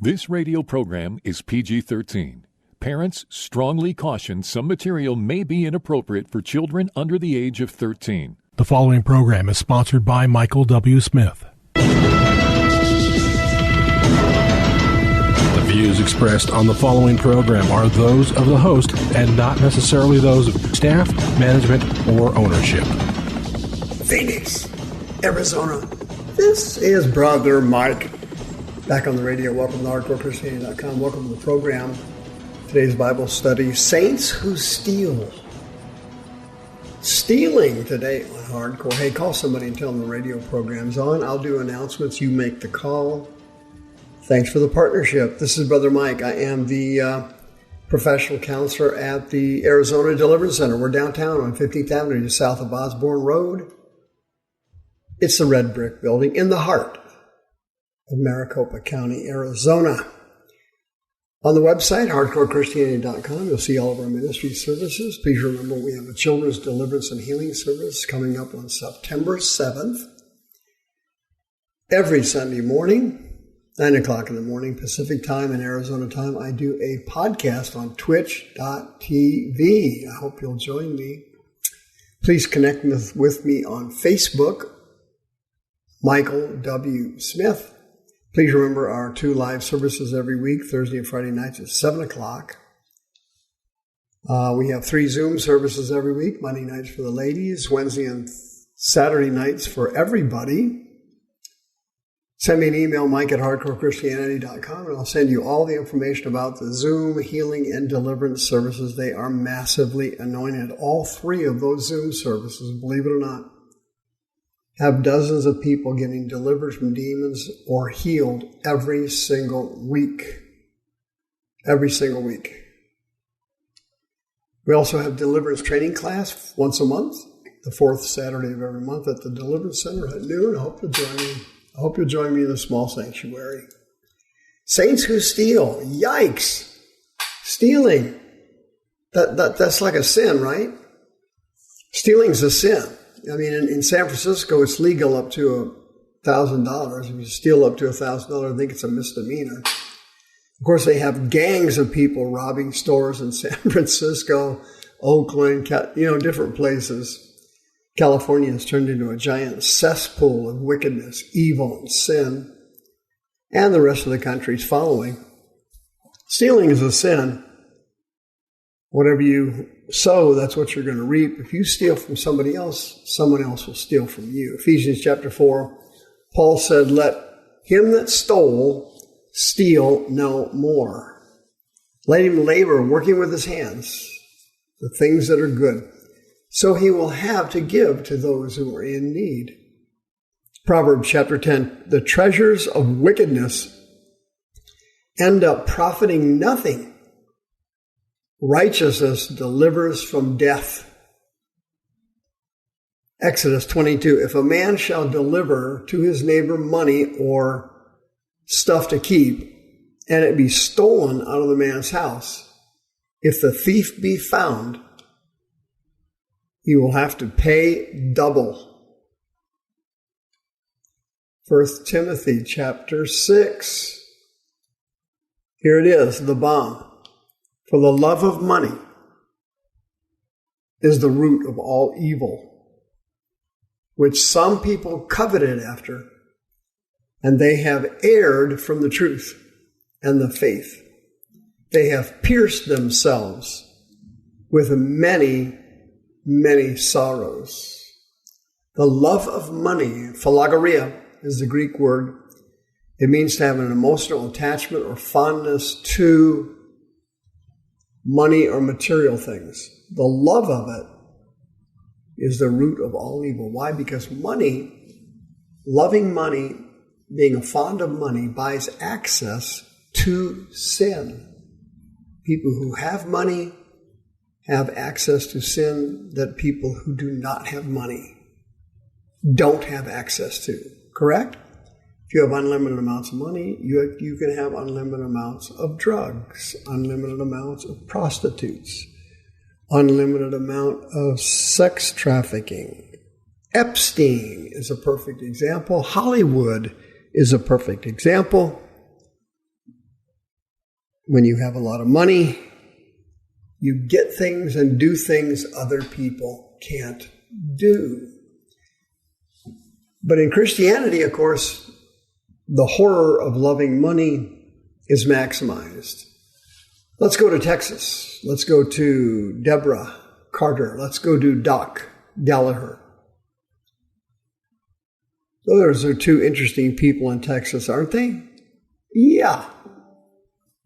This radio program is PG-13. Parents strongly caution some material may be inappropriate for children under the age of 13. The following program is sponsored by Michael W. Smith. The views expressed on the following program are those of the host and not necessarily those of staff, management, or ownership. Phoenix, Arizona. This is Brother Mike. Back on the radio. Welcome to HardcoreChristianity.com. Welcome to the program. Today's Bible study, Saints Who Steal. Stealing today on Hardcore. Hey, call somebody and tell them the radio program's on. I'll do announcements. You make the call. Thanks for the partnership. This is Brother Mike. I am the professional counselor at the Arizona Deliverance Center. We're downtown on 15th Avenue, just south of Osborne Road. It's the red brick building in the heart of Maricopa County, Arizona. On the website, HardcoreChristianity.com, you'll see all of our ministry services. Please remember we have a children's deliverance and healing service coming up on September 7th. Every Sunday morning, 9 o'clock in the morning, Pacific time and Arizona time, I do a podcast on twitch.tv. I hope you'll join me. Please connect with me on Facebook, Michael W. Smith. Please remember our 2 live services every week, Thursday and Friday nights at 7 o'clock. We have 3 Zoom services every week, Monday nights for the ladies, Wednesday and Saturday nights for everybody. Send me an email, mike@hardcorechristianity.com, and I'll send you all the information about the Zoom healing and deliverance services. They are massively anointed. All 3 of those Zoom services, believe it or not, have dozens of people getting delivered from demons or healed every single week. Every single week. We also have deliverance training class once a month, the 4th Saturday of every month at the Deliverance Center at noon. I hope you'll join me. I hope you'll join me in the small sanctuary. Saints who steal. Yikes. Stealing. That's like a sin, right? Stealing's a sin. I mean, in San Francisco, it's legal up to $1,000. If you steal up to $1,000, I think it's a misdemeanor. Of course, they have gangs of people robbing stores in San Francisco, Oakland, different places. California has turned into a giant cesspool of wickedness, evil, and sin, and the rest of the country's following. Stealing is a sin. Whatever you sow, that's what you're going to reap. If you steal from somebody else, someone else will steal from you. Ephesians chapter 4, Paul said, "Let him that stole steal no more. Let him labor, working with his hands, the things that are good, so he will have to give to those who are in need." Proverbs chapter 10, "The treasures of wickedness end up profiting nothing. Righteousness delivers from death." Exodus 22, "If a man shall deliver to his neighbor money or stuff to keep, and it be stolen out of the man's house, if the thief be found, he will have to pay double." 1 Timothy chapter 6. Here it is, the bomb. "For the love of money is the root of all evil, which some people coveted after, and they have erred from the truth and the faith. They have pierced themselves with many, many sorrows." The love of money, philogoria, is the Greek word. It means to have an emotional attachment or fondness to money or material things. The love of it is the root of all evil. Why? Because money, loving money, being fond of money, buys access to sin. People who have money have access to sin that people who do not have money don't have access to. Correct? If you have unlimited amounts of money, you can have unlimited amounts of drugs, unlimited amounts of prostitutes, unlimited amount of sex trafficking. Epstein is a perfect example. Hollywood is a perfect example. when you have a lot of money, you get things and do things other people can't do. But in Christianity, of course, the horror of loving money is maximized. Let's go to Texas. Let's go to Deborah Carter. Let's go to Doc Gallagher. Those are two interesting people in Texas, aren't they? Yeah.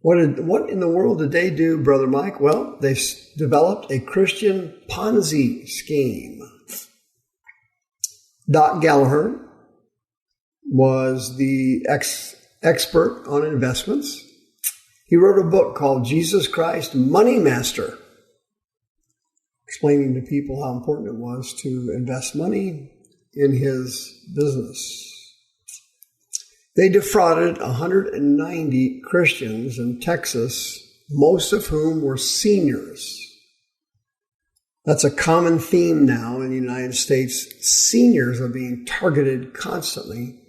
What in the world did they do, Brother Mike? Well, they developed a Christian Ponzi scheme. Doc Gallagher was the expert on investments. He wrote a book called Jesus Christ Money Master, explaining to people how important it was to invest money in his business. They defrauded 190 Christians in Texas, most of whom were seniors. That's a common theme now in the United States. Seniors are being targeted constantly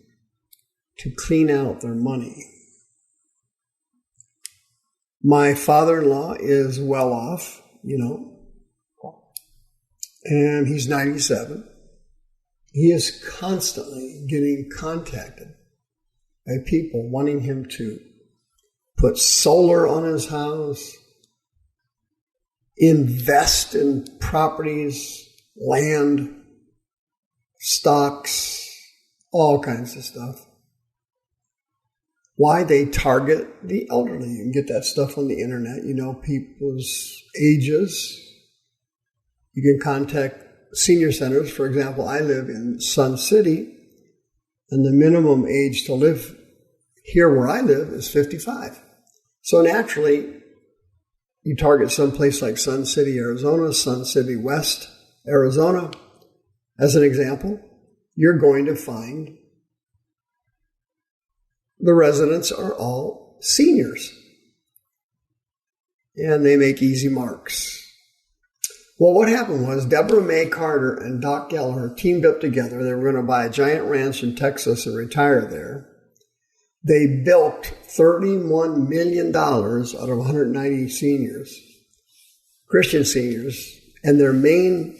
to clean out their money. My father-in-law is well off, and he's 97. He is constantly getting contacted by people wanting him to put solar on his house, invest in properties, land, stocks, all kinds of stuff. Why? They target the elderly. You can get that stuff on the internet. People's ages. You can contact senior centers. For example, I live in Sun City, and the minimum age to live here where I live is 55. So naturally, you target someplace like Sun City, Arizona, Sun City West, Arizona, as an example, you're going to find the residents are all seniors. And they make easy marks. Well, what happened was Deborah May Carter and Doc Gallagher teamed up together. They were going to buy a giant ranch in Texas and retire there. They bilked $31 million out of 190 seniors, Christian seniors, and their main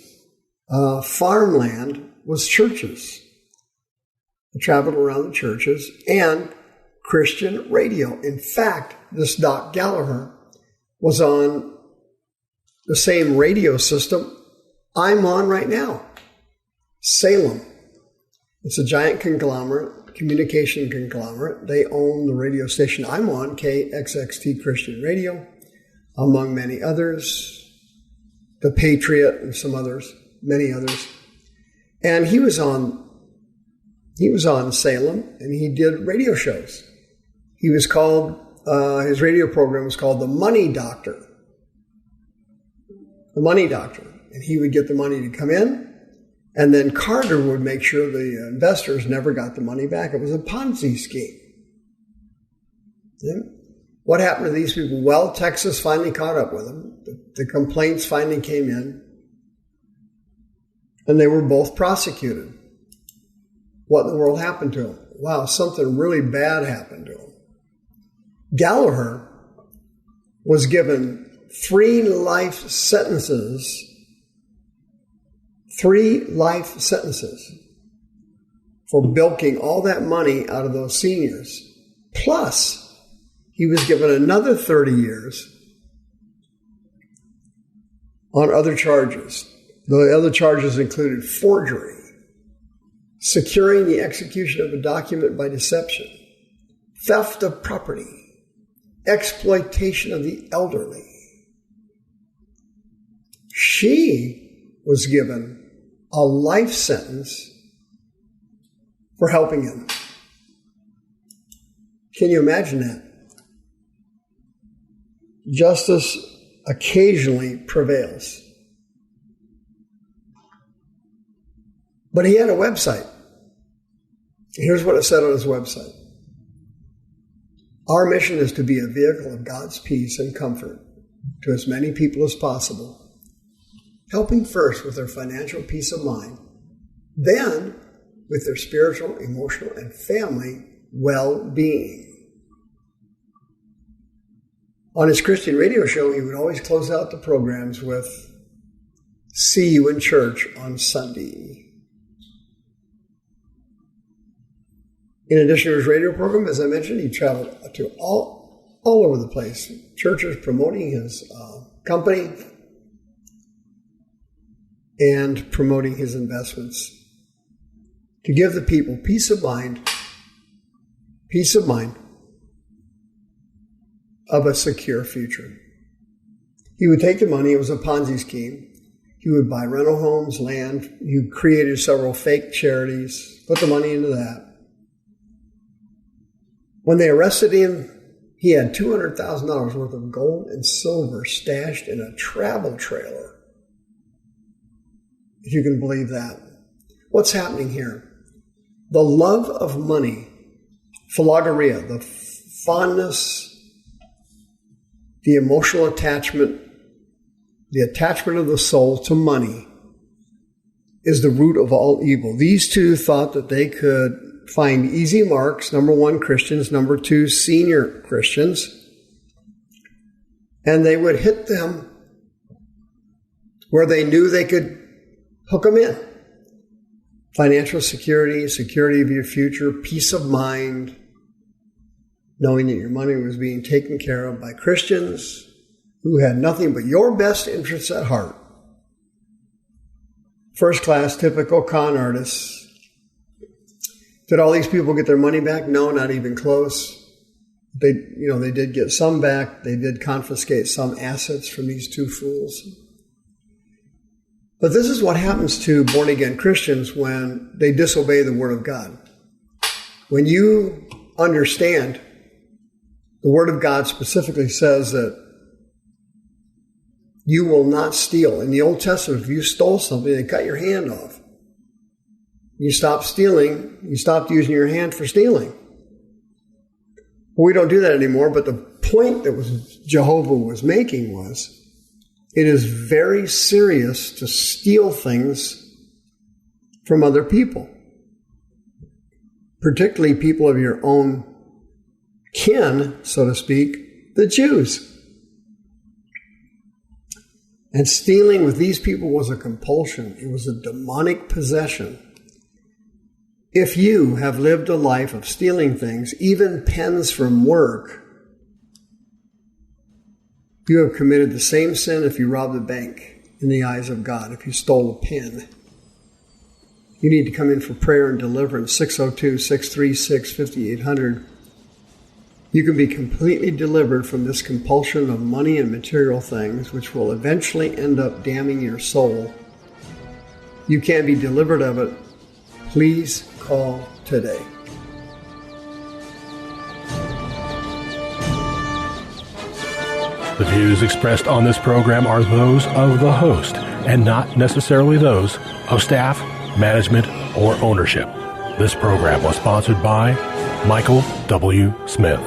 farmland was churches. They traveled around the churches and Christian radio. In fact, this Doc Gallagher was on the same radio system I'm on right now, Salem. It's a giant conglomerate, communication conglomerate. They own the radio station I'm on, KXXT Christian Radio, among many others, The Patriot and some others, many others. And he was on Salem, and he did radio shows. He was called, his radio program was called The Money Doctor. The Money Doctor. And he would get the money to come in, and then Carter would make sure the investors never got the money back. It was a Ponzi scheme. Yeah. What happened to these people? Well, Texas finally caught up with them. The complaints finally came in, and they were both prosecuted. What in the world happened to them? Wow, something really bad happened to them. Gallagher was given 3 life sentences. 3 life sentences for bilking all that money out of those seniors. Plus, he was given another 30 years on other charges. The other charges included forgery, securing the execution of a document by deception, theft of property, exploitation of the elderly. She was given a life sentence for helping him. Can you imagine that? Justice occasionally prevails. But he had a website. Here's what it said on his website. Our mission is to be a vehicle of God's peace and comfort to as many people as possible, helping first with their financial peace of mind, then with their spiritual, emotional, and family well-being. On his Christian radio show, he would always close out the programs with, "See you in church on Sunday." In addition to his radio program, as I mentioned, he traveled to all over the place. Churches promoting his company and promoting his investments to give the people peace of mind of a secure future. He would take the money, it was a Ponzi scheme. He would buy rental homes, land. He created several fake charities, put the money into that. When they arrested him, he had $200,000 worth of gold and silver stashed in a travel trailer. If you can believe that. What's happening here? The love of money, philogoria, the fondness, the emotional attachment, the attachment of the soul to money is the root of all evil. These two thought that they could find easy marks, number one, Christians, number two, senior Christians, and they would hit them where they knew they could hook them in. Financial security, security of your future, peace of mind, knowing that your money was being taken care of by Christians who had nothing but your best interests at heart. First class, typical con artists. Did all these people get their money back? No, not even close. They did get some back. They did confiscate some assets from these two fools. But this is what happens to born-again Christians when they disobey the Word of God. When you understand, the Word of God specifically says that you will not steal. In the Old Testament, if you stole something, they cut your hand off. You stopped stealing. You stopped using your hand for stealing. Well, we don't do that anymore, but the point that Jehovah was making was, it is very serious to steal things from other people, particularly people of your own kin, so to speak, the Jews. And stealing with these people was a compulsion. It was a demonic possession. If you have lived a life of stealing things, even pens from work, you have committed the same sin if you robbed a bank in the eyes of God, if you stole a pen. You need to come in for prayer and deliverance, 602-636-5800. You can be completely delivered from this compulsion of money and material things, which will eventually end up damning your soul. You can be delivered of it. Please call today. The views expressed on this program are those of the host and not necessarily those of staff, management, or ownership. This program was sponsored by Michael W. Smith.